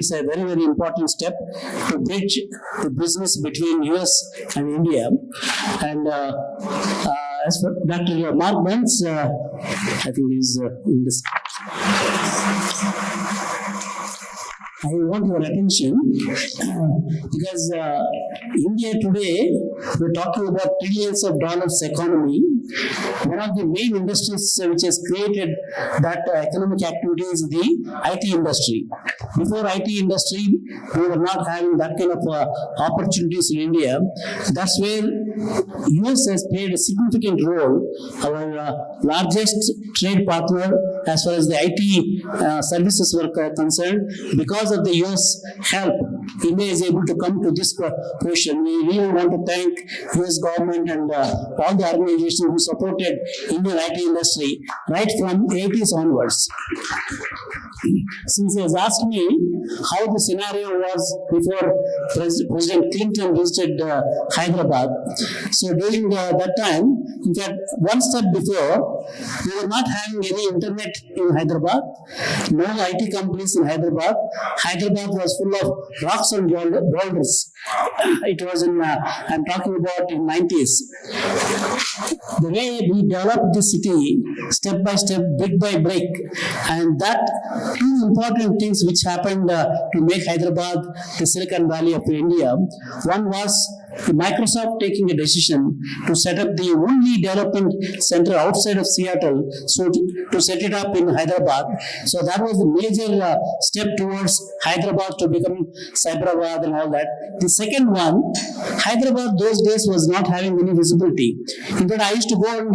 it's a very, very important step to bridge the business between US and India. And as for Dr. Mark Burns, I think he's in this. I want your attention because India today, we're talking about trillions of dollars economy. One of the main industries which has created that economic activity is the IT industry. Before IT industry, we were not having that kind of opportunities in India. That's where US has played a significant role. Our largest trade partner as far as the IT services were concerned. Because of the US help, India is able to come to this position. We really want to thank US government and all the organizations who supported Indian IT industry right from 80s onwards. Since he has asked me how the scenario was before President Clinton visited Hyderabad, so during that time, in fact, one step before, we were not having any internet in Hyderabad, no IT companies in Hyderabad. Hyderabad was full of rocks and boulders. It was in, I'm talking about in 90s. The way we developed the city, step by step, brick by brick, and that two important things which happened to make Hyderabad the Silicon Valley of India. One was Microsoft taking a decision to set up the only development center outside of Seattle, so to set it up in Hyderabad. So that was a major step towards Hyderabad to become Cyberabad and all that. The second one, Hyderabad those days was not having any visibility. In fact, I used to go and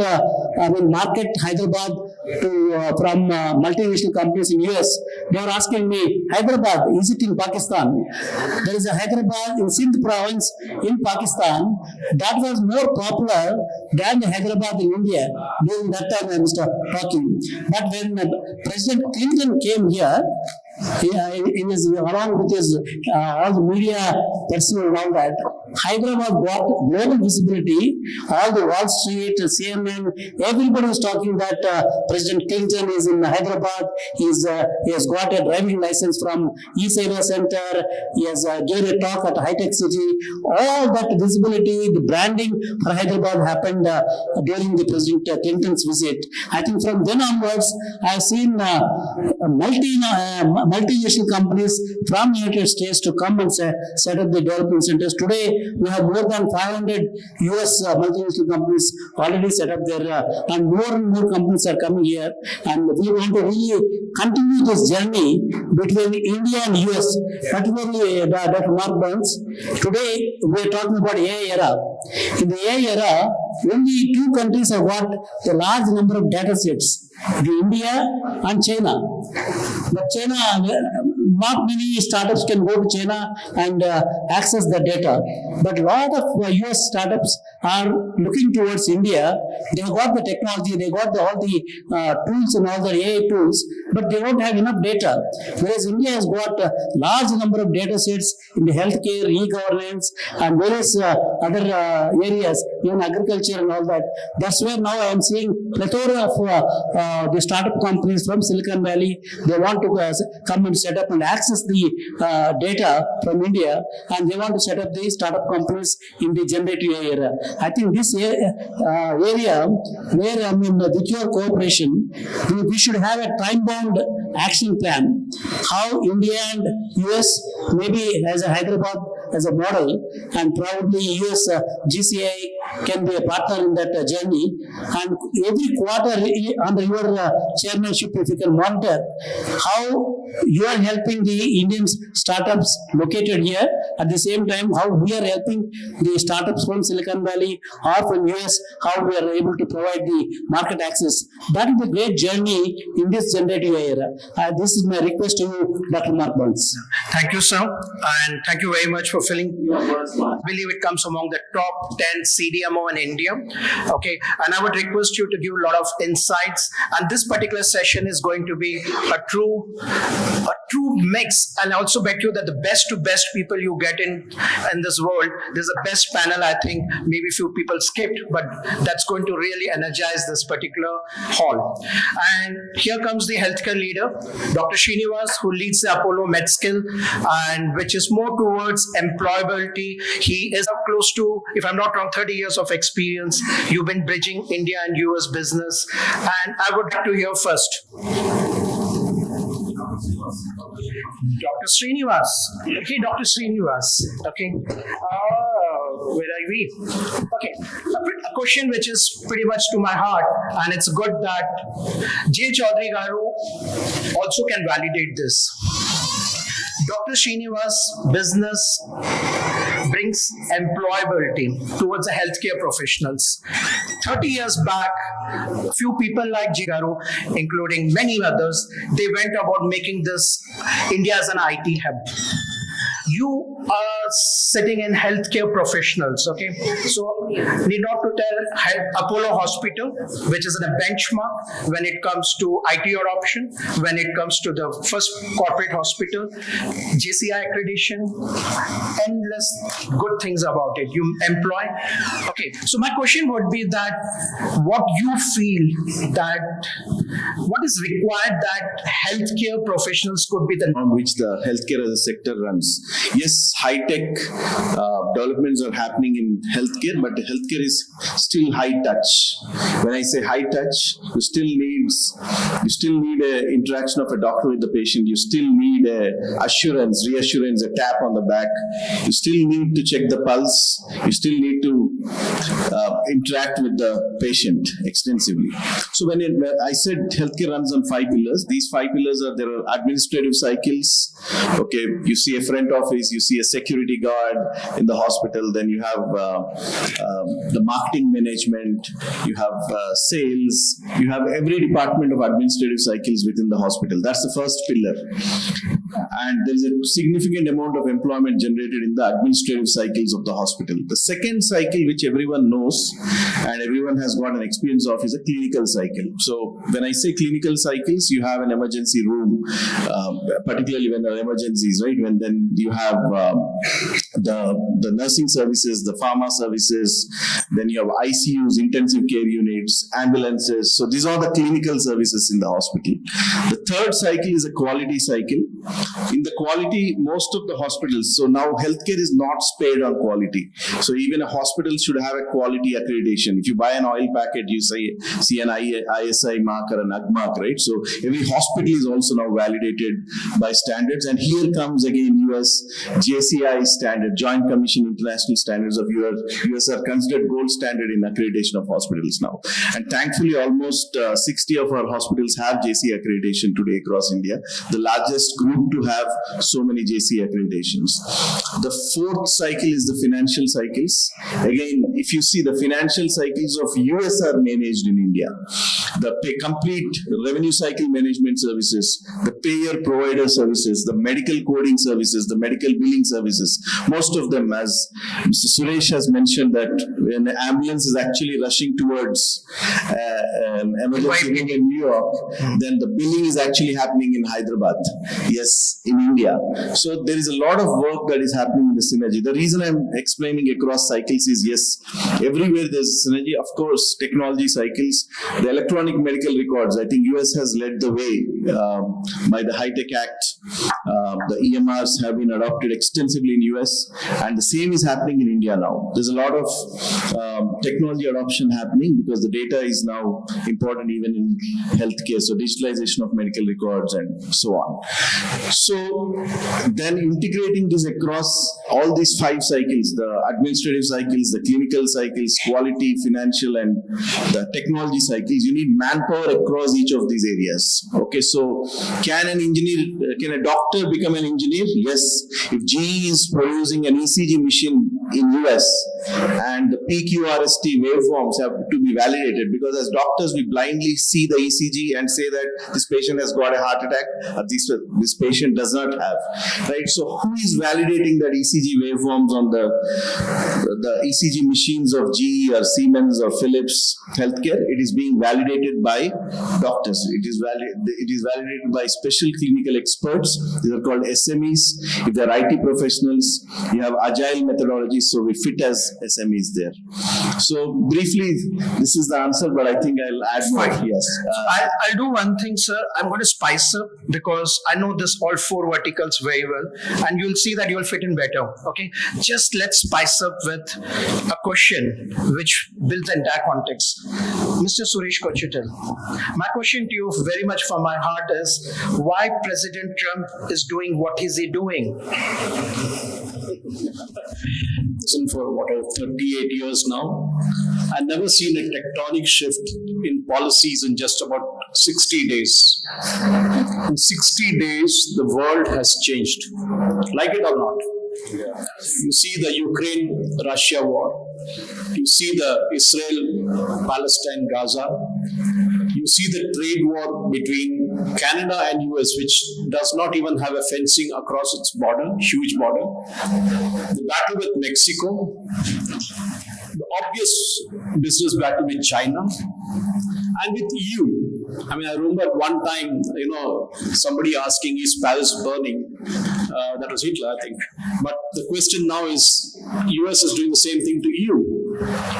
market Hyderabad to from multinational companies in US. They were asking me, Hyderabad, is it in Pakistan? There is a Hyderabad in Sindh province in Pakistan that was more popular than the Hyderabad in India. During that time I was talking. But when President Clinton came here, in his, along with his all the media personnel and all that, Hyderabad got global visibility. All the Wall Street, CNN, everybody was talking that President Clinton is in Hyderabad. He has got a driving license from E-Seva Center. He has given a talk at High Tech City. All that visibility, the branding for Hyderabad happened during the President Clinton's visit. I think from then onwards, I have seen multinational companies from United States to come and set up the development centers. Today, we have more than 500 US multinational companies already set up there, and more companies are coming here. And we want to really continue this journey between India and US, particularly Dr. Mark Burns. Today, we are talking about AI era. In the AI era, only two countries have got a large number of data sets, the India and China. But China, not many startups can go to China and access the data. But a lot of US startups are looking towards India. They have got the technology, they got all the tools and all the AI tools, but they don't have enough data. Whereas India has got a large number of data sets in the healthcare, e-governance, and various other areas, even agriculture and all that. That's where now I am seeing plethora of the startup companies from Silicon Valley. They want to come and set up and access the data from India, and they want to set up the startup companies in the generative AI era. I think this area where, with your cooperation, we should have a time-bound action plan. How India and US, maybe as a Hyderabad as a model, and probably USGCI can be a partner in that journey. And every quarter under your chairmanship, if you can monitor how you are helping the Indian startups located here, at the same time how we are helping the startups from Silicon Valley or from US, how we are able to provide the market access. That is a great journey in this generative era. This is my request to you, Dr. Mark Burns. Thank you, sir, and thank you very much for filling. I believe it comes among the top 10 CDMO in India. Okay, and I would request you to give a lot of insights. And this particular session is going to be a true mix. And I also bet you that the best to best people you get get in this world. This is the best panel, I think. Maybe few people skipped, but that's going to really energize this particular hall. And here comes the healthcare leader, Dr. Srinivas, who leads the Apollo Medskills, and which is more towards employability. He is up close to, if I'm not wrong, 30 years of experience. You've been bridging India and US business. And I would like to hear first Dr. Srinivas. Okay, Dr. Srinivas. Okay. Where are we? Okay. A question which is pretty much to my heart, and it's good that J. Chowdary Garu also can validate this. Dr. Srinivas' business brings employability towards the healthcare professionals. 30 years back, a few people like Jigaru, including many others, they went about making this India as an IT hub. You are sitting in healthcare professionals, okay? So, need not to tell Apollo Hospital, which is a benchmark when it comes to IT adoption, when it comes to the first corporate hospital, JCI accreditation, endless good things about it. You employ. Okay, so my question would be that what you feel that what is required that healthcare professionals could be the on which the healthcare as a sector runs. Yes, high-tech developments are happening in healthcare, but the healthcare is still high-touch. When I say high-touch, you still need a interaction of a doctor with the patient. You still need a reassurance, a tap on the back. You still need to check the pulse. You still need to interact with the patient extensively. So when I said healthcare runs on 5 pillars, these 5 pillars there are administrative cycles. Okay, you see a front office, you see a security guard in the hospital, then you have the marketing management, you have sales, you have every department of administrative cycles within the hospital. That's the first pillar. And there is a significant amount of employment generated in the administrative cycles of the hospital. The second cycle, which everyone knows and everyone has got an experience of, is a clinical cycle. So when I say clinical cycles, you have an emergency room, particularly when there are emergencies, right? When then you have the nursing services, the pharma services, then you have ICUs, intensive care units, ambulances. So these are the clinical services in the hospital. The third cycle is a quality cycle. In the quality, most of the hospitals, so now healthcare is not spared on quality. So even a hospital should have a quality accreditation. If you buy an oil packet, you see an ISI mark or an UG mark, right? So every hospital is also now validated by standards. And here comes again USGCI standard, Joint Commission International Standards of US are considered gold standard in accreditation of hospitals now. And thankfully, almost 60 of our hospitals have JC accreditation today across India, the largest group to have so many JC accreditations. The fourth cycle is the financial cycles. Again, if you see the financial cycles of US are managed in India. The complete revenue cycle management services, the payer provider services, the medical coding services, the medical billing services, most of them, as Mr. Suresh has mentioned, that when the ambulance is actually rushing towards emergency room in New York, then the billing is actually happening in Hyderabad. Yes, in India. So there is a lot of work that is happening in the synergy. The reason I'm explaining across cycles is, yes, everywhere there's synergy. Of course, technology cycles, the electronic medical records, I think US has led the way by the High-Tech Act. The EMRs have been adopted extensively in US, and the same is happening in India now. There's a lot of technology adoption happening because the data is now important even in healthcare. So digitalization of medical records and so on. So then integrating this across all these 5 cycles, the administrative cycles, the clinical cycles, quality, financial, and the technology cycles, you need manpower across each of these areas. Okay, so can a doctor become an engineer? Yes. If GE is producing an ECG machine in US and the PQRST waveforms have to be validated, because as doctors we blindly see the ECG and say that this patient has got a heart attack or this patient does not have, right? So who is validating that ECG waveforms on the ECG machines of GE or Siemens or Philips Healthcare? It is being validated by doctors. It is is validated by special clinical experts. These are called SMEs. If they're IT professionals, you have agile methodologies, so we fit as SMEs there. So briefly, this is the answer, but I think I'll add more. Yes. I'll do one thing, sir. I'm going to spice up because I know this all four verticals very well, and you'll see that you'll fit in better. Okay, just let's spice up with a question which builds the entire context. Mr. Suresh Kochattil, my question to you, very much from my heart, is why President Trump is doing what is he doing? For whatever 38 years now, I've never seen a tectonic shift in policies in just about 60 days. In 60 days, the world has changed, like it or not. You see the Ukraine-Russia war. You see the Israel-Palestine-Gaza. You see the trade war between Canada and US, which does not even have a fencing across its border, huge border. The battle with Mexico, the obvious business battle with China, and with EU. I mean, I remember at one time, somebody asking, is Paris burning? That was Hitler, I think. But the question now is, US is doing the same thing to EU.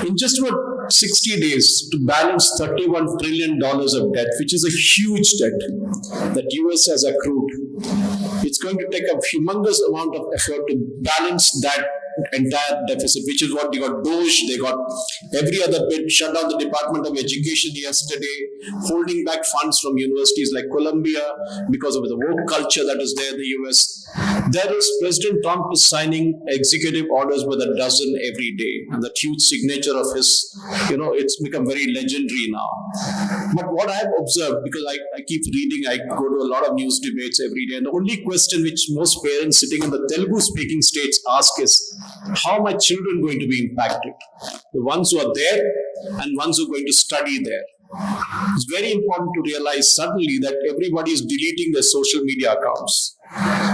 In just about 60 days, to balance $31 trillion of debt, which is a huge debt that US has accrued, it's going to take a humongous amount of effort to balance that entire deficit, which is what they got Doge, they got every other bit, shut down the Department of Education yesterday, holding back funds from universities like Columbia because of the woke culture that is there in the US. There is President Trump is signing executive orders with a dozen every day, and that huge signature of his, it's become very legendary now. But what I have observed, because I keep reading, I go to a lot of news debates every day, and the only question which most parents sitting in the Telugu speaking states ask is, how are my children going to be impacted? The ones who are there and ones who are going to study there. It's very important to realize suddenly that everybody is deleting their social media accounts.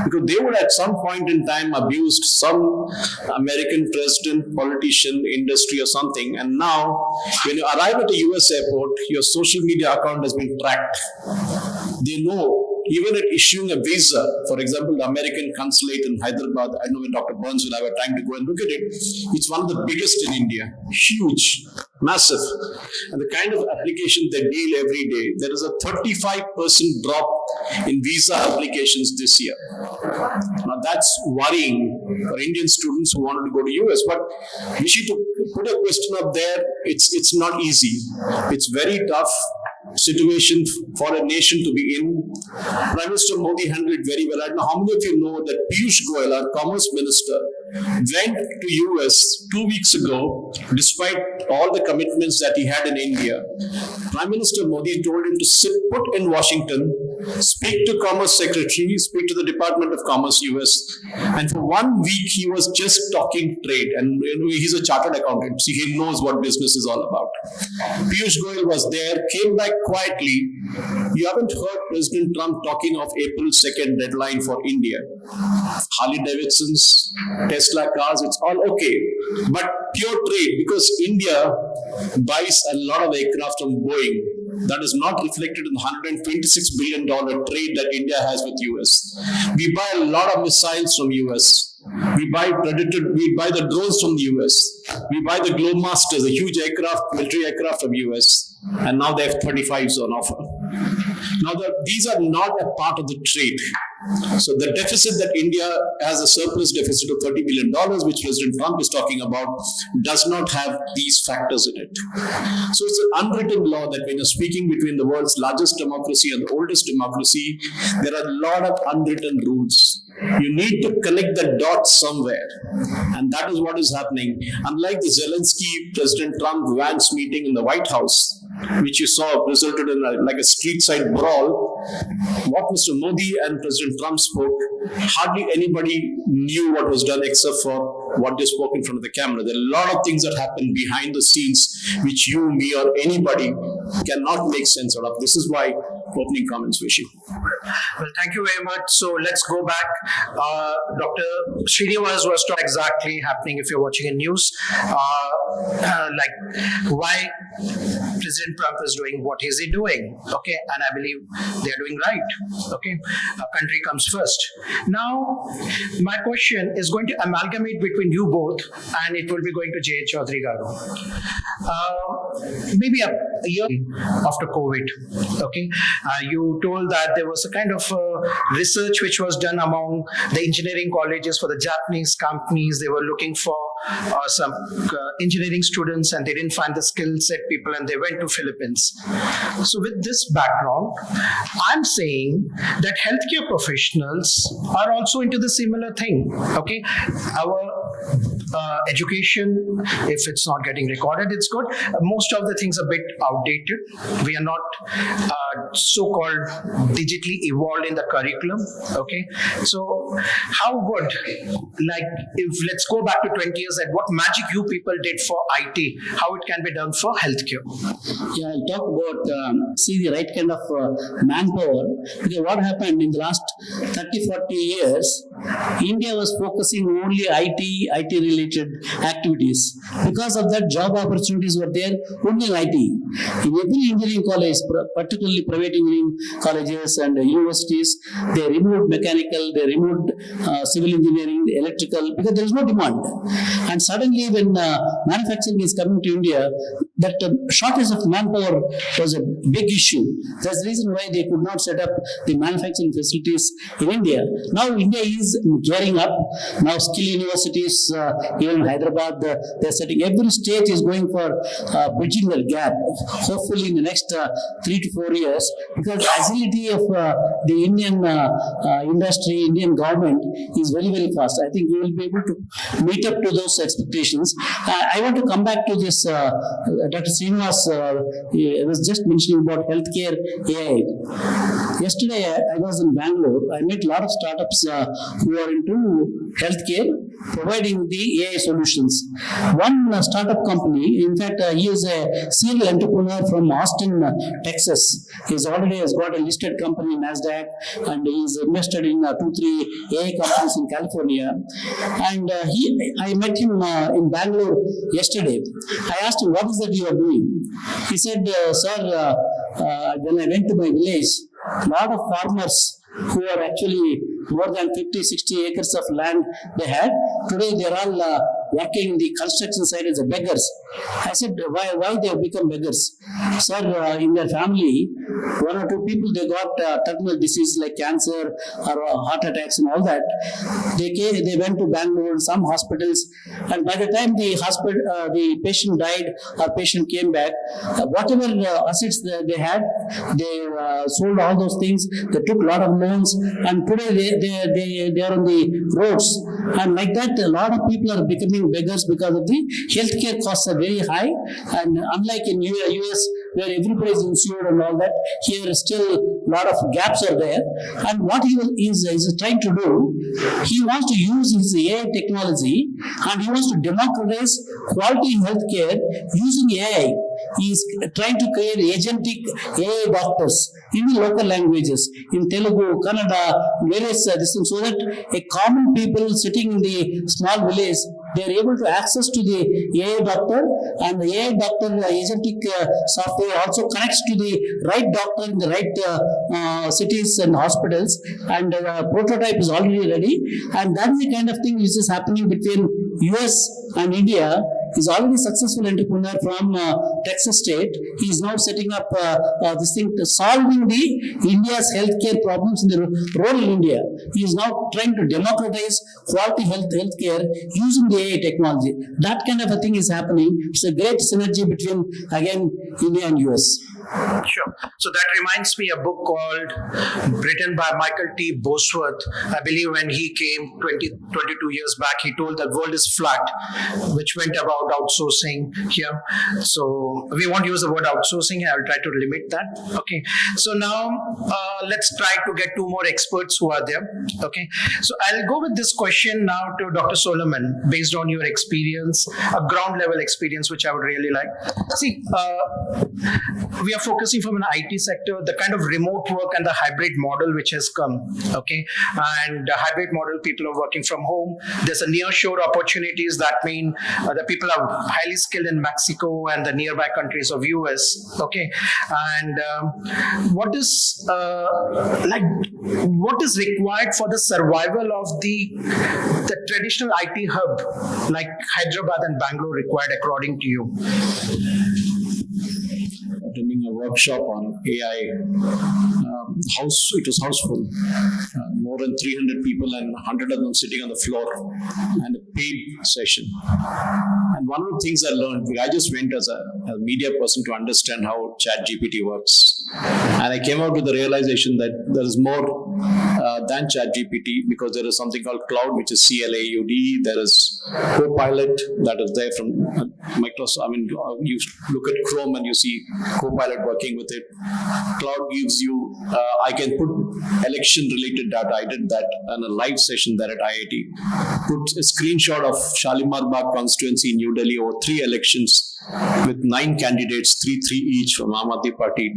Because they would at some point in time abused some American president, politician, industry or something. And now, when you arrive at a US airport, your social media account has been tracked. They know. Even at issuing a visa, for example, the American consulate in Hyderabad, I know when Dr. Burns will have a time to go and look at it, it's one of the biggest in India. Huge, massive. And the kind of application they deal every day, there is a 35% drop in visa applications this year. Now that's worrying for Indian students who wanted to go to US, but we should put a question up there. It's not easy. It's very tough situation for a nation to be in. Prime Minister Modi handled it very well. I don't know how many of you know that Piyush Goyal, our Commerce Minister, went to US 2 weeks ago, despite all the commitments that he had in India. Prime Minister Modi told him to sit put in Washington, speak to Commerce Secretary, speak to the Department of Commerce, US, and for 1 week he was just talking trade. And he's a chartered accountant, so he knows what business is all about. Piyush Goyal was there, came back quietly. You haven't heard President Trump talking of April 2nd deadline for India. Harley Davidsons, Tesla cars, it's all okay. But pure trade, because India buys a lot of aircraft from Boeing. That is not reflected in the $126 billion trade that India has with US. We buy a lot of missiles from US. We buy the drones from the US. We buy the Globemasters, a huge aircraft, military aircraft from US. And now they have 35s on offer. Now, these are not a part of the trade. So the deficit that India has, a surplus deficit of $30 billion, which President Trump is talking about, does not have these factors in it. So it's an unwritten law that when you're speaking between the world's largest democracy and the oldest democracy, there are a lot of unwritten rules. You need to connect the dots somewhere. And that is what is happening. Unlike the Zelensky, President Trump, Vance meeting in the White House, which you saw resulted in a street-side brawl, what Mr. Modi and President Trump spoke, hardly anybody knew what was done except for what they spoke in front of the camera. There are a lot of things that happen behind the scenes which you, me, or anybody cannot make sense out of. This is why opening comments, Vishy. Well, thank you very much. So let's go back. Dr. Srinivas was not exactly happening if you're watching in news. Like why President Trump is doing, what is he doing? Okay, and I believe they are doing right. Okay, country comes first. Now, my question is going to amalgamate between you both, and it will be going to J. Chowdary Garu. Maybe a year after COVID, okay, you told that there was a kind of research which was done among the engineering colleges for the Japanese companies. They were looking for some engineering students, and they didn't find the skill set people, and they went to Philippines. So with this background, I'm saying that healthcare professionals are also into the similar thing. Okay, our education, if it's not getting recorded, it's good. Most of the things are a bit outdated. We are not so-called digitally evolved in the curriculum. Okay, so how would, like, if let's go back to 20 years, that what magic you people did for IT, how it can be done for healthcare? Yeah, I'll talk about see the right kind of manpower. Because what happened in the last 30-40 years, India was focusing only IT related activities. Because of that, job opportunities were there only in IT. In every engineering college, particularly private engineering colleges and universities, they removed mechanical, they removed civil engineering, electrical, because there is no demand. And suddenly when manufacturing is coming to India, that shortage of manpower was a big issue. That's the reason why they could not set up the manufacturing facilities in India. Now India is gearing up. Now skill universities, even in Hyderabad, they're setting, every state is going for bridging that gap, hopefully in the next 3 to 4 years, because agility of the Indian industry, Indian government is very, very fast. I think we will be able to meet up to those expectations. I want to come back to this, Dr. Srinivas was just mentioning about healthcare AI. Yesterday, I was in Bangalore. I met a lot of startups who are into healthcare, providing the AI solutions. One startup company, in fact, he is a serial entrepreneur from Austin, Texas. He's already has got a listed company in NASDAQ, and he's invested in 2-3 AI companies in California. And I met him in Bangalore yesterday. I asked him, what is that you are doing? He said, sir, when I went to my village, a lot of farmers who are actually more than 50-60 acres of land they had, today they are all working the construction side as beggars. I said, why they have become beggars? Sir, in their family, 1 or 2 people, they got terminal disease like cancer or heart attacks and all that. They went to Bangalore, some hospitals, and by the time the patient died or patient came back, whatever assets they had, they sold all those things. They took a lot of loans, and today they are on the roads. And like that, a lot of people are becoming beggars because of the healthcare costs are very high. And unlike in US, where everybody is insured and all that, here still a lot of gaps are there. And what he is trying to do, he wants to use his AI technology, and he wants to democratize quality healthcare using AI. He is trying to create agentic AI doctors in the local languages, in Telugu, Kannada, various things, so that a common people sitting in the small village, they are able to access to the AI doctor, and the AI doctor agentic software also connects to the right doctor in the right cities and hospitals, and prototype is already ready. And that is the kind of thing which is happening between US and India. He's already successful entrepreneur from Texas state. He is now setting up this thing to solving the India's healthcare problems in the rural India. He is now trying to democratize quality healthcare using the AI technology. That kind of a thing is happening. It's a great synergy between, again, India and US. Sure. So that reminds me a book called, written by Michael T. Bosworth. I believe when he came 22 years back, he told the world is flat, which went about outsourcing here. So we won't use the word outsourcing. I'll try to limit that. Okay. So now let's try to get 2 more experts who are there. Okay. So I'll go with this question now to Dr. Solomon, based on your experience, a ground level experience, which I would really like. See, we are focusing from an IT sector, the kind of remote work and the hybrid model which has come, okay, and the hybrid model, people are working from home. There's a nearshore opportunities that mean the people are highly skilled in Mexico and the nearby countries of US, okay, and what is required for the survival of the traditional IT hub like Hyderabad and Bangalore required according to you? Attending a workshop on AI. It was houseful. More than 300 people and 100 of them sitting on the floor, and a paid session. And one of the things I learned, I just went as a media person to understand how ChatGPT works. And I came out with the realization that there is more than ChatGPT, because there is something called cloud, which is CLAUD. There is Copilot that is there from Microsoft. I mean, you look at Chrome and you see Copilot working with it. Cloud gives you, I can put election related data. I did that in a live session there at IIT. Put a screenshot of Shalimar Bagh constituency in New Delhi over 3 elections with 9 candidates, 3 each from Aam Aadmi Party,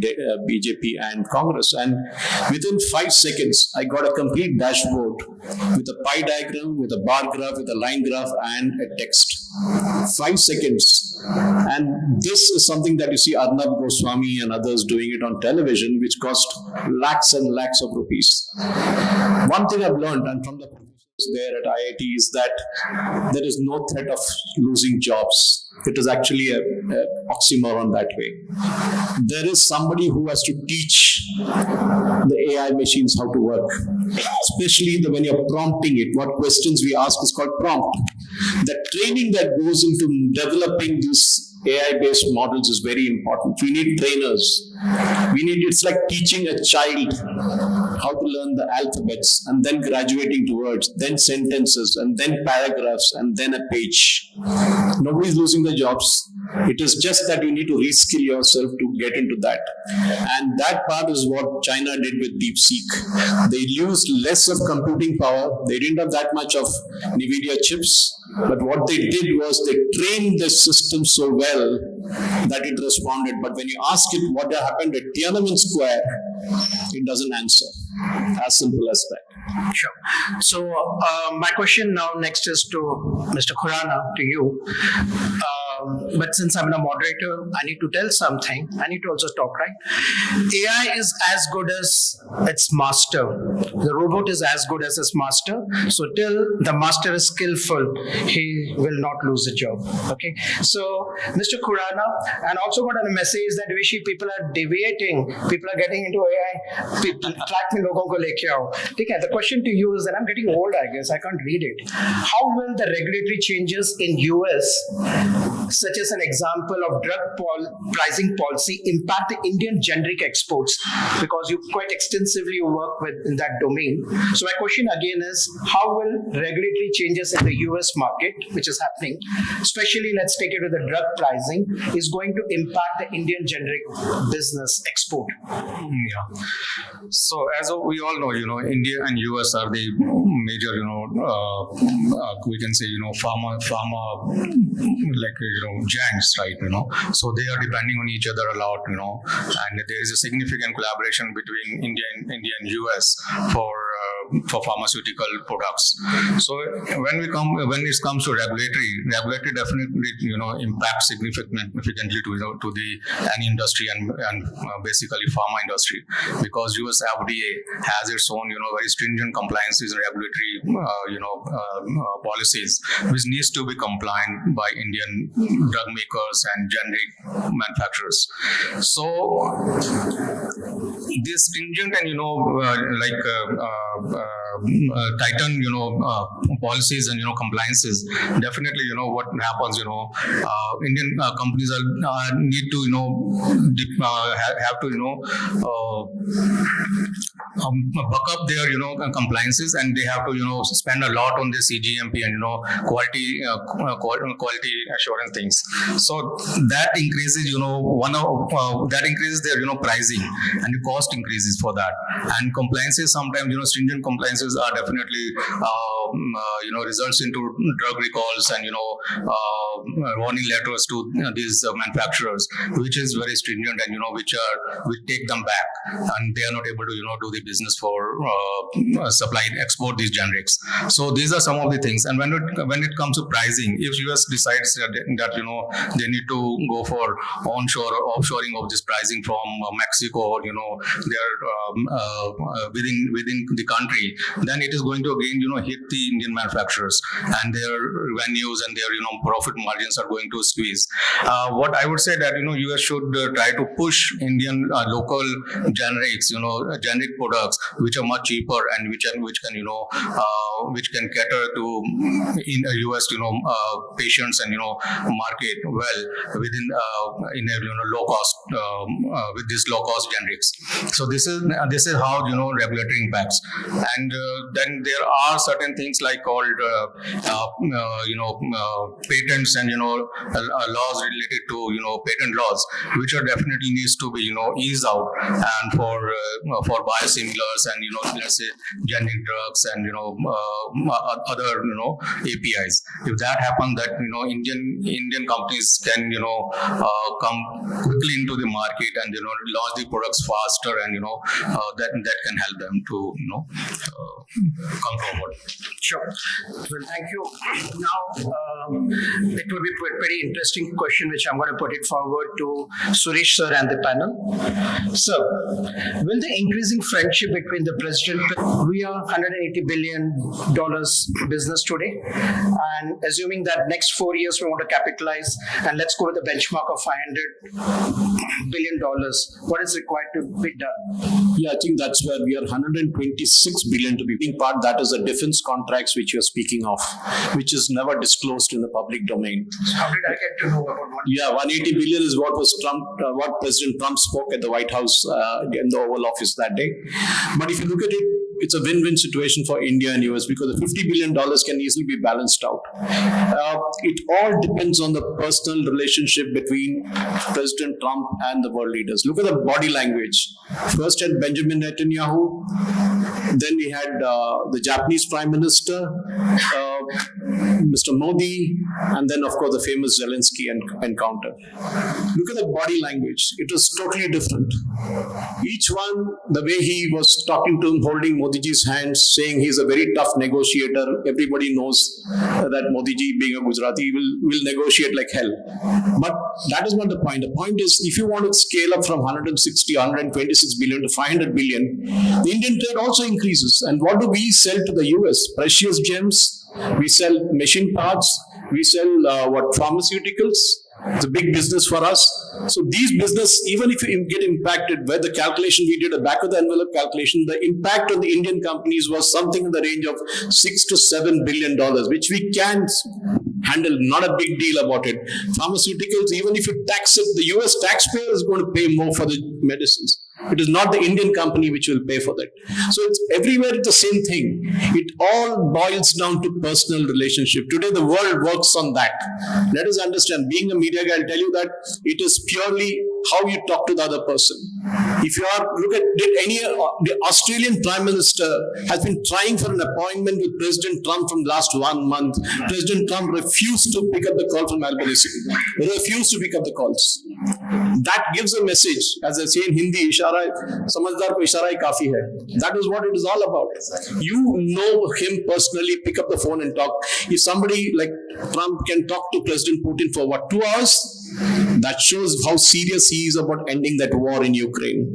BJP and Congress. And within 5 seconds, I got a complete dashboard with a pie diagram, with a bar graph, with a line graph and a text. 5 seconds. And this is something that you see Arnab Goswami and others doing it on television, which cost lakhs and lakhs of rupees. One thing I've learned, and from the professors there at IIT, is that there is no threat of losing jobs. It is actually a oxymoron that way. There is somebody who has to teach the AI machines how to work, especially when you're prompting it. What questions we ask is called prompt. The training that goes into developing these AI-based models is very important. We need trainers. It's like teaching a child how to learn the alphabets and then graduating to words, then sentences, and then paragraphs, and then a page. Nobody's losing their jobs. It is just that you need to reskill yourself to get into that. And that part is what China did with DeepSeek. They used less of computing power. They didn't have that much of NVIDIA chips. But what they did was they trained the system so well that it responded. But when you ask it what happened at Tiananmen Square, it doesn't answer. As simple as that. Sure. So my question now next is to Mr. Khurana, to you. But since I'm a moderator, I need to tell something. I need to also talk, right? AI is as good as its master. The robot is as good as its master. So till the master is skillful, he will not lose a job. Okay. So, Mr. Khurana, and also got a message that we see people are deviating. People are getting into AI. Track में लोगों को लेके आओ. ठीक है. The question to you is, and I'm getting old, I guess. I can't read it. How will the regulatory changes in US, such as an example of drug pricing policy, impact the Indian generic exports? Because you quite extensively work in that domain. So my question again is, how will regulatory changes in the US market, which is happening, especially let's take it with the drug pricing, is going to impact the Indian generic business export? Yeah. So as we all know, India and US are the major, we can say, pharma, giants, right? So they are depending on each other a lot, and there is a significant collaboration between India and US for pharmaceutical products. So when it comes to regulatory definitely impacts significantly to the industry and basically pharma industry, because US FDA has its own very stringent compliances and regulatory policies which needs to be compliant by Indian drug makers and generic manufacturers. So this stringent and tighten policies and compliances, definitely what happens, Indian companies need to have to buck up their compliances, and they have to spend a lot on the CGMP and quality assurance things. So that increases that increases their pricing, and the cost increases for that. And compliances sometimes stringent compliances are definitely results into drug recalls and warning letters to these manufacturers, which is very stringent, and which take them back, and they are not able to do the business for supply export these generics. So these are some of the things. And when it comes to pricing, if US decides that they need to go for onshore or offshoring of this pricing from Mexico, or they are within the country, then it is going to again hit the Indian manufacturers, and their revenues and their profit margins are going to squeeze. What I would say that US should try to push Indian local generics, generic products which are much cheaper and which can cater to in a US patients and market well within in a low cost with these low cost generics. So this is how regulatory impacts. And then there are certain things like called patents and laws related to patent laws, which are definitely needs to be eased out, and for biosimilars and let's say generic drugs and other APIs. If that happens, that Indian companies can come quickly into the market and launch the products faster, and that can help them to come forward. Sure. Well, thank you. Now, it will be a very interesting question, which I'm going to put it forward to Suresh sir and the panel. Sir, will the increasing friendship between the president, we are $180 billion business today, and assuming that next 4 years we want to capitalize, and let's go with the benchmark of $500 billion, what is required to be done? Yeah, I think that's where we are 126 billion to be being part. That is the defense contracts which you're speaking of, which is never disclosed in the public domain. How did I get to know about what? Yeah, 180 billion is what was what President Trump spoke at the White House in the Oval Office that day. But if you look at it, it's a win-win situation for India and US, because the $50 billion can easily be balanced out. It all depends on the personal relationship between President Trump and the world leaders. Look at the body language. First had Benjamin Netanyahu, then we had the Japanese Prime Minister, Mr. Modi, and then of course the famous Zelensky encounter. Look at the body language. It was totally different. Each one, the way he was talking to him, holding Modiji's hands, saying he's a very tough negotiator. Everybody knows that Modiji, being a Gujarati, will negotiate like hell. But that is not the point. The point is, if you want to scale up from 160, 126 billion to 500 billion, the Indian trade also increases. And what do we sell to the US? Precious gems. We sell machine parts. We sell pharmaceuticals. It's a big business for us. So these business, even if you get impacted, where the calculation we did, a back of the envelope calculation, the impact on the Indian companies was something in the range of $6 to $7 billion, which we can handle. Not a big deal about it. Pharmaceuticals, even if you tax it, the US taxpayer is going to pay more for the medicines. It is not the Indian company which will pay for that. So it's everywhere it's the same thing. It all boils down to personal relationship. Today the world works on that. Let us understand, being a media guy, I'll tell you that it is purely how you talk to the other person. If you are, the Australian Prime Minister has been trying for an appointment with President Trump from last 1 month. President Trump refused to pick up the call from Albanese. He refused to pick up the calls. That gives a message, as I say in Hindi, समझदार को इशारा ही काफी है. That is what it is all about. You know him personally, pick up the phone and talk. If somebody like Trump can talk to President Putin for 2 hours, that shows how serious he is about ending that war in Ukraine.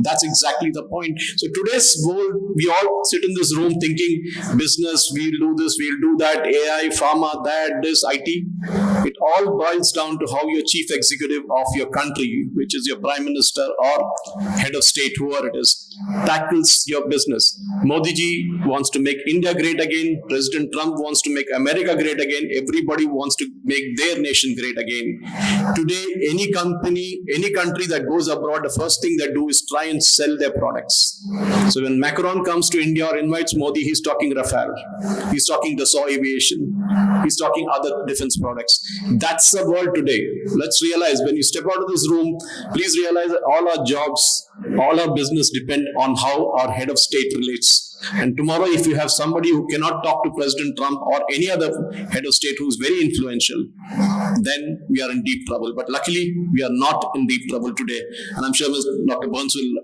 That's exactly the point. So today's world, we all sit in this room thinking business, we'll do this, we'll do that, AI, pharma, that, this, IT. It all boils down to how your chief executive of your country, which is your prime minister or head of state, whoever it is, tackles your business. Modi ji wants to make India great again. President Trump wants to make America great again. Everybody wants to make their nation great again. Today, any company, any country that goes abroad, the first thing they do is try and sell their products. So when Macron comes to India or invites Modi, he's talking Rafale. He's talking Dassault Aviation. He's talking other defense products. That's the world today. Let's realize, when you step out of this room, please realize that all our jobs all our business depend on how our head of state relates. And tomorrow, if you have somebody who cannot talk to President Trump or any other head of state who is very influential, then we are in deep trouble. But luckily, we are not in deep trouble today. And I'm sure Dr. Burns will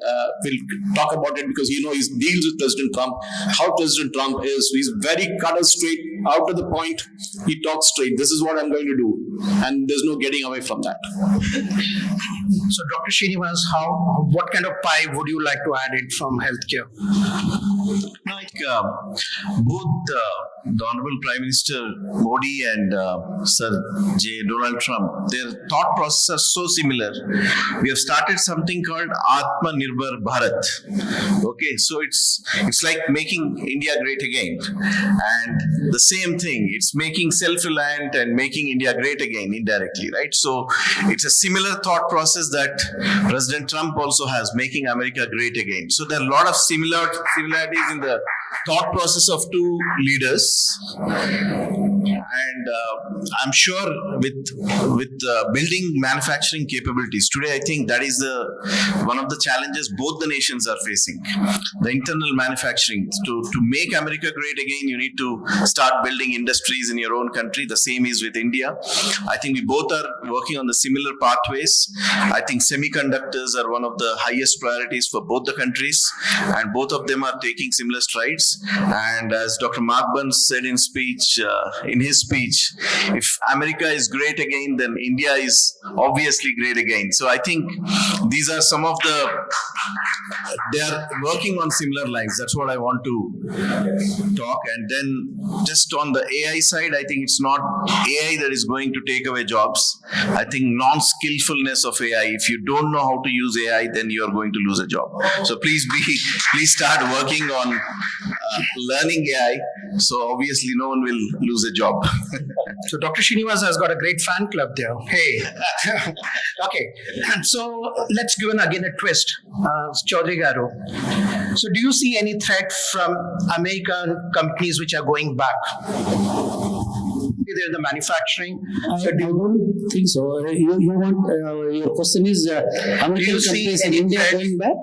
talk about it because he deals with President Trump, how President Trump is. He's very cut straight, out to the point. He talks straight. This is what I'm going to do. And there's no getting away from that. So, Dr. Srinivas, what kind of pie would you like to add it from healthcare? Like both the Honorable Prime Minister Modi and Sir Donald Trump, their thought processes are so similar. We have started something called Atmanirbhar Bharat. Okay, so it's like making India great again, and the same thing. It's making self-reliant and making India great again indirectly, right? So it's a similar thought process that President Trump also has, making America great again. So there are a lot of similarities in the thought process of two leaders, and I'm sure with building manufacturing capabilities today, I think that is one of the challenges both the nations are facing. The internal manufacturing to make America great again, you need to start building industries in your own country. The same is with India. I think we both are working on the similar pathways. I think semiconductors are one of the highest priorities for both the countries, and both of them are taking similar strides. And as Dr. Mark Burns said in his speech, if America is great again, then India is obviously great again. So I think these are some of they are working on similar lines. That's what I want to talk. And then just on the AI side, I think it's not AI that is going to take away jobs. I think non-skillfulness of AI, if you don't know how to use AI, then you are going to lose a job. So please start working on learning AI. So obviously no one will lose a job. So Dr. Srinivas has got a great fan club there. Hey. Okay. So let's give again a twist. Chowdary Garu. So do you see any threat from American companies which are going back? They're the manufacturing. I don't think so. Your question is American companies in India going back?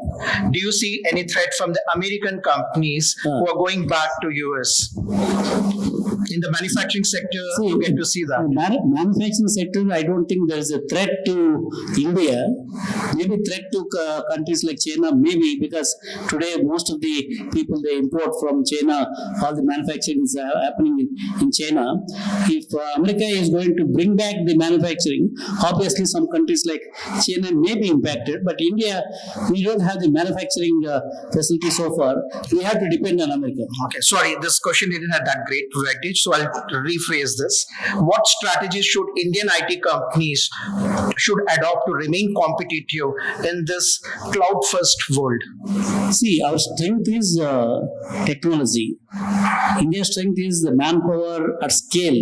Do you see any threat from the American companies who are going back to US? In the manufacturing sector, you get to see that. Manufacturing sector, I don't think there is a threat to India. Maybe threat to countries like China, maybe, because today most of the people they import from China, all the manufacturing is happening in China. If America is going to bring back the manufacturing, obviously some countries like China may be impacted, but India, we don't have the manufacturing facility so far. We have to depend on America. Okay, sorry, this question didn't have that great weightage, so I'll rephrase this. What strategies should Indian IT companies should adopt to remain competitive in this cloud-first world? See, our strength is technology. India's strength is the manpower at scale.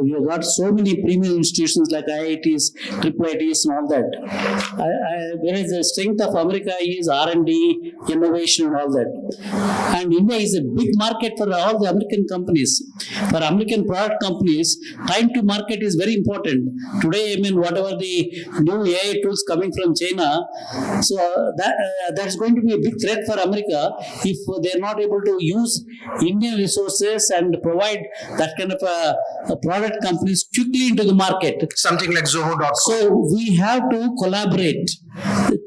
You've got so many premium institutions like IITs, IIITs and all that. Whereas the strength of America is R&D, innovation and all that. And India is a big market for all the American companies. For American product companies, time to market is very important. Today, whatever the new AI tools coming from China, so that's going to be a big threat for America if they're not able to use Indian resources and provide that kind of a product companies quickly into the market. Something like Zoho.com. So we have to collaborate.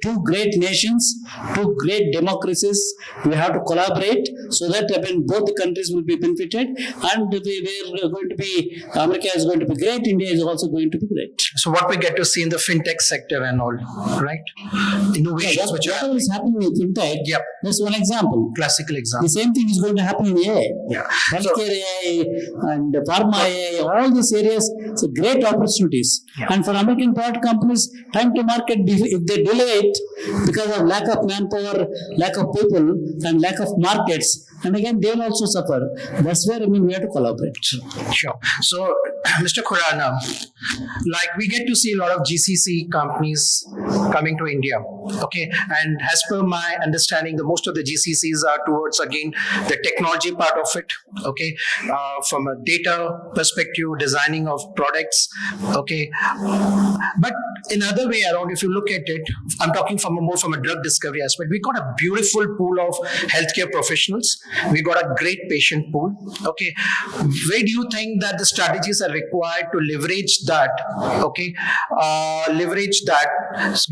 Two great nations, two great democracies, we have to collaborate so that both the countries will be benefited, and we're going to be, America is going to be great, India is also going to be great. So what we get to see in the fintech sector and all, right? Innovations which whatever is happening in fintech, yep. That's one example. Classical example. The same thing is going to happen in AI. Yeah. Healthcare AI and pharma AI, all these areas, it's a great opportunities. Yeah. And for American product companies, time to market, if they delay it because of lack of manpower, lack of people, and lack of markets, and again they will also suffer. That's where we have to collaborate. Sure. So, Mr. Khurana, like we get to see a lot of GCC companies coming to India. Okay, and as per my understanding, the most of the GCCs are towards again the technology part of it. Okay, from a data perspective, designing of products. Okay, but in other way around, if you look at it, I'm talking from a drug discovery aspect. We got a beautiful pool of healthcare professionals. We got a great patient pool. Okay, where do you think that the strategies are required to leverage that? Okay,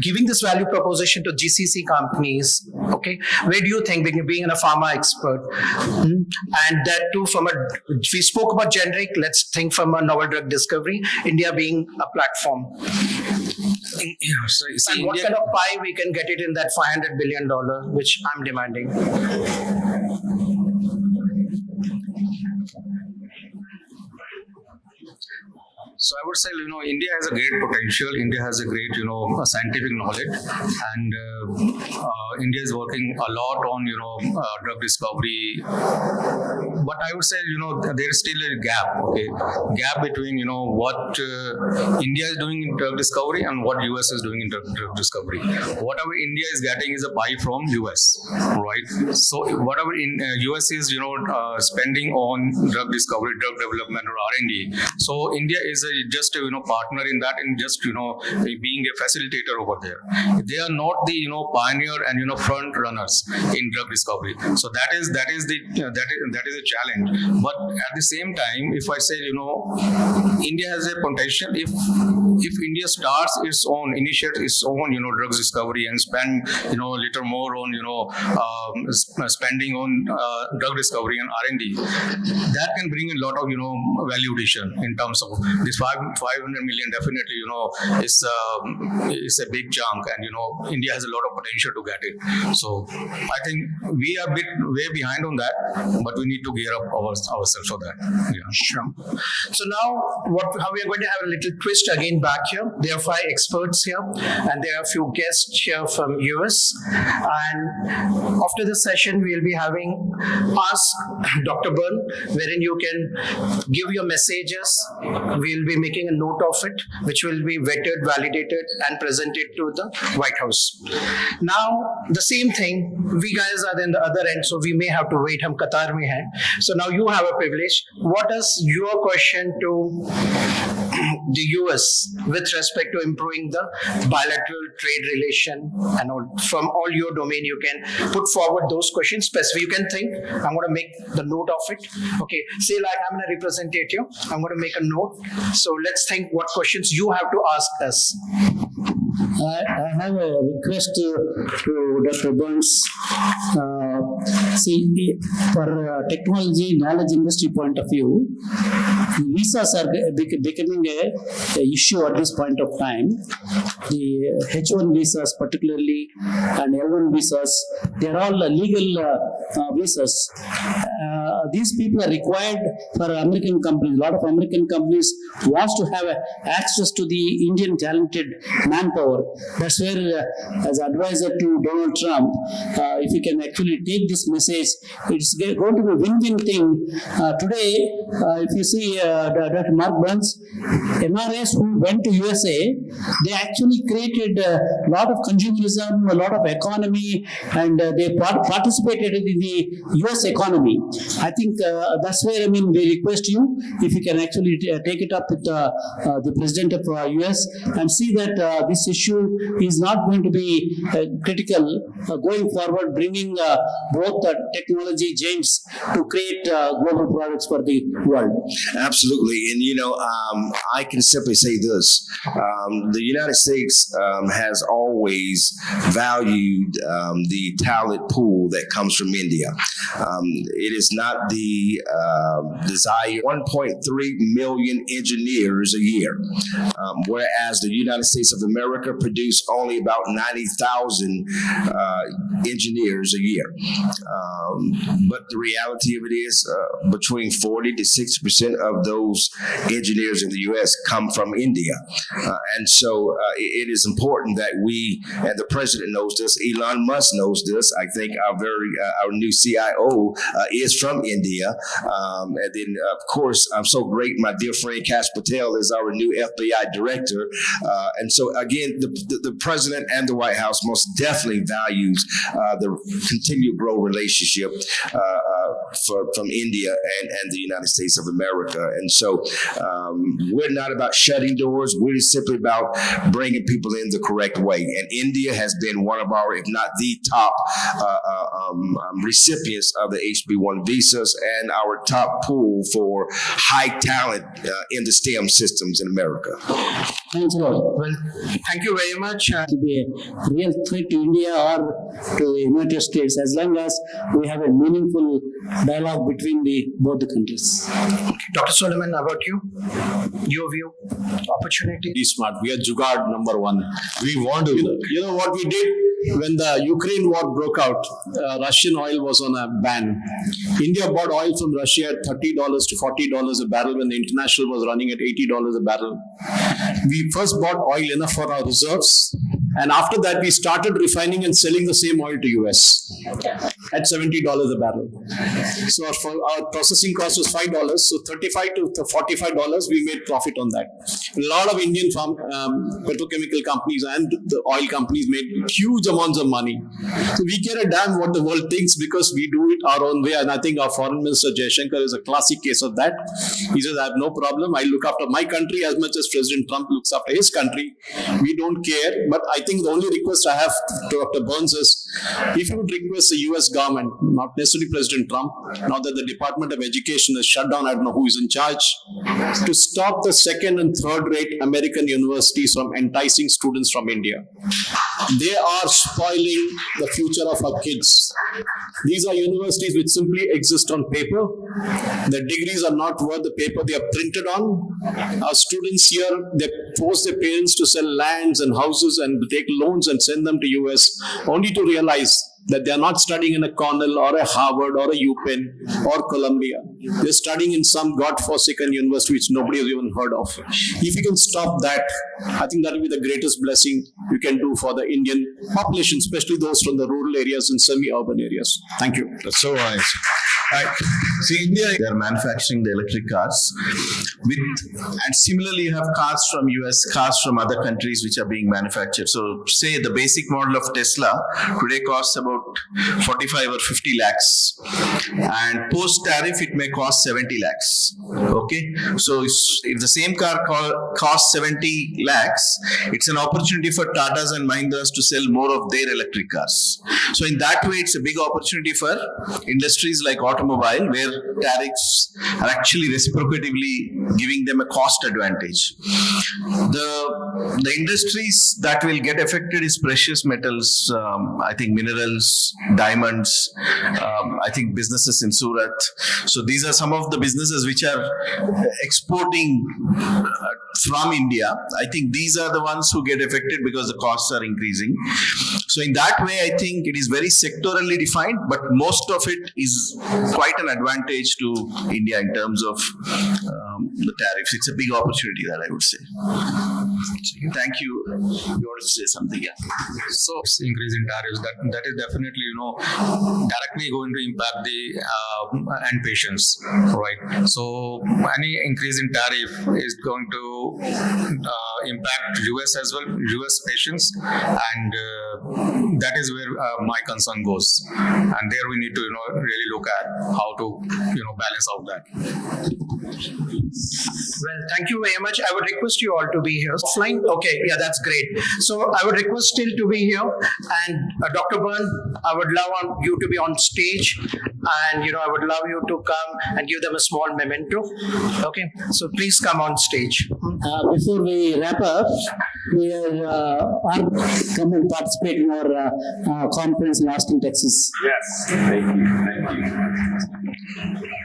giving this value proposition to GCC companies. Okay, where do you think, being a pharma expert, and that too we spoke about generic. Let's think from a novel drug discovery. India being a platform. And what kind of pie we can get it in that $500 billion, which I'm demanding. So I would say, India has a great potential. India has a great, scientific knowledge, and India is working a lot on, drug discovery. But I would say, there is still a gap between, what India is doing in drug discovery and what US is doing in drug discovery. Whatever India is getting is a buy from US, right? So whatever US is, spending on drug discovery, drug development, or R&D. So India is just a partner in that, and just being a facilitator over there. They are not the pioneer and front runners in drug discovery. So that is a challenge. But at the same time, if I say India has a potential, if India starts initiates its own drug discovery and spend a little more on spending on drug discovery and R&D, that can bring a lot of value addition in terms of this 500 million. Definitely is a big chunk, and India has a lot of potential to get it. So I think we are a bit way behind on that, but we need to gear up ourselves for that. Yeah. Sure. So now how we are going to have a little twist again back here. There are 5 experts here, and there are a few guests here from US. And after the session, we'll be having Ask Dr. Byrne, wherein you can give your messages. We'll be making a note of it, which will be vetted, validated, and presented to the White House. Now, the same thing, we guys are in the other end, so we may have to wait. Hum Qatar mein hai. So now you have a privilege. What is your question to the US with respect to improving the bilateral trade relation and all? From all your domain, you can put forward those questions. Specific, you can think. I'm going to make the note of it. Okay, say like I'm a representative. I'm going to make a note. So let's think what questions you have to ask us. I have a request to Dr. Burns. For technology, knowledge industry point of view, visas are becoming a issue at this point of time. The H1 visas particularly and L1 visas, they are all legal visas. These people are required for American companies. A lot of American companies wants to have access to the Indian talented manpower. That's where, as advisor to Donald Trump, if you can actually take this message, it's going to be a win-win thing. Today, if you see Dr. Mark Burns, MRAs who went to USA, they actually created a lot of consumerism, a lot of economy, and they participated in the US economy. I think that's where we request you, if you can actually take it up with the President of US and see that this issue is not going to be critical going forward, bringing both technology giants to create global products for the world. Absolutely. And, I can simply say this. The United States has always valued the talent pool that comes from India. It is not the desire 1.3 million engineers a year, whereas the United States of America produce only about 90,000 engineers a year. But the reality of it is between 40 to 60% of of those engineers in the U.S. come from India. And so it is important that we, and the president knows this, Elon Musk knows this. I think our new CIO is from India. And then, of course, I'm so great. My dear friend Kash Patel is our new FBI director. And so, again, the president and the White House most definitely values the continued growth relationship from India and the United States of America. And so we're not about shutting doors. We're just simply about bringing people in the correct way. And India has been one of our, if not the top recipients of the HB1 visas and our top pool for high talent in the STEM systems in America. Thanks a lot. Well, thank you very much. To be a real threat to India or to the United States, as long as we have a meaningful dialogue between both the countries. Dr. Solomon, about you? Your view? Opportunity? Be smart. We are Jugaad number one. We want to. You know what we did? When the Ukraine war broke out, Russian oil was on a ban. India bought oil from Russia at $30 to $40 a barrel when the international was running at $80 a barrel. We first bought oil enough for our reserves, and after that we started refining and selling the same oil to US at $70 a barrel. So our processing cost was $5, so $35 to $45 we made profit on that. A lot of Indian petrochemical companies and the oil companies made huge amounts of money. So we care a damn what the world thinks because we do it our own way. And I think our Foreign Minister Jaishankar is a classic case of that. He says, I have no problem. I look after my country as much as President Trump looks after his country. We don't care. But I think the only request I have to Dr. Burns is, if you would request the US government, not necessarily President Trump, now that the Department of Education is shut down, I don't know who is in charge, to stop the second and third rate American universities from enticing students from India. They are spoiling the future of our kids. These are universities which simply exist on paper. The degrees are not worth the paper they are printed on. Our students here, they force their parents to sell lands and houses and take loans and send them to US only to realize that they are not studying in a Cornell or a Harvard or a UPenn or Columbia. They're studying in some godforsaken university which nobody has even heard of. If you can stop that, I think that will be the greatest blessing you can do for the Indian population, especially those from the rural areas and semi-urban areas. Thank you. That's so nice. Right. See, India, they're manufacturing the electric cars and similarly you have cars from US, cars from other countries which are being manufactured. So say the basic model of Tesla today costs about 45 or 50 lakhs and post tariff it may cost 70 lakhs. Okay. So if the same car costs 70 lakhs, it's an opportunity for Tatas and Mahindras to sell more of their electric cars. So in that way, it's a big opportunity for industries like automobile where tariffs are actually reciprocatively giving them a cost advantage. The industries that will get affected is precious metals, I think minerals, diamonds, I think businesses in Surat. So these are some of the businesses which are exporting from India. I think these are the ones who get affected because the costs are increasing. So in that way, I think it is very sectorally defined, but most of it is quite an advantage to India in terms of the tariffs. It's a big opportunity that I would say. Thank you. You want to say something? Yeah. So increase in tariffs, that is definitely, directly going to impact the end patients, right? So any increase in tariff is going to impact US as well, US patients, and that is where my concern goes. And there we need to, really look at how to, balance out that. Well, thank you very much. I would request you all to be here. Offline? Okay, yeah, that's great. So I would request still to be here. And Dr. Byrne, I would love you to be on stage. And, I would love you to come and give them a small memento. Okay, so please come on stage. Before we wrap up, we are come and participate in our conference in Austin, Texas. Yes. Thank you.